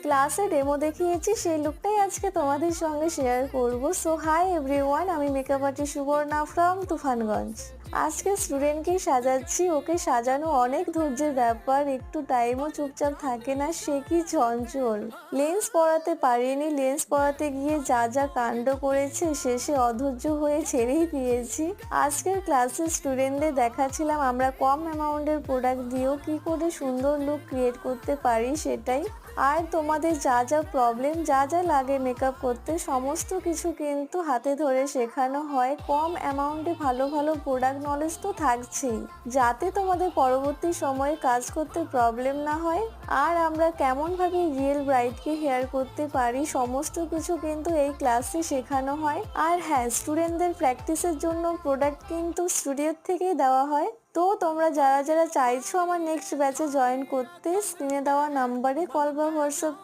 ক্লাসে ডেমো দেখিয়েছি সেই লুকটাই আজকে তোমাদের সঙ্গে শেয়ার করব। সো হাই এভরিওয়ান, আমি makeup artist Subarna from Tufanganj. আজকে স্টুডেন্টকেই সাজাচ্ছি। ওকে সাজানো অনেক ধৈর্যের ব্যাপার, একটু টাইমও চুপচাপ থাকে না, সে কি চঞ্চল। লেন্স পরাতে পারিনি, লেন্স পরাতে গিয়ে যা যা কাণ্ড করেছে, শেষে অধৈর্য হয়ে ছেড়েই দিয়েছি। আজকের ক্লাসে স্টুডেন্টদের দেখাচ্ছিলাম আমরা কম অ্যামাউন্টের প্রোডাক্ট দিয়েও কি করে সুন্দর লুক ক্রিয়েট করতে পারি সেটাই। আর তোমাদের যা যা প্রবলেম, যা যা লাগে মেকআপ করতে, সমস্ত কিছু কিন্তু হাতে ধরে শেখানো হয়। কম অ্যামাউন্টে ভালো ভালো প্রোডাক্ট নলেজ তো থাকছেই, যাতে তোমাদের পরবর্তী সময়ে কাজ করতে প্রবলেম না হয়। আর আমরা কেমনভাবে রিয়েল ব্রাইডকে হেয়ার করতে পারি, সমস্ত কিছু কিন্তু এই ক্লাসে শেখানো হয়। আর হ্যাঁ, স্টুডেন্টদের প্র্যাকটিসের জন্য প্রোডাক্ট কিন্তু স্টুডিওর থেকেই দেওয়া হয়। তো তোমরা যারা যারা চাইছো আমার নেক্সট ব্যাচে জয়েন করতে, স্ক্রিনে দেওয়া নাম্বারে কল বা হোয়াটসঅ্যাপ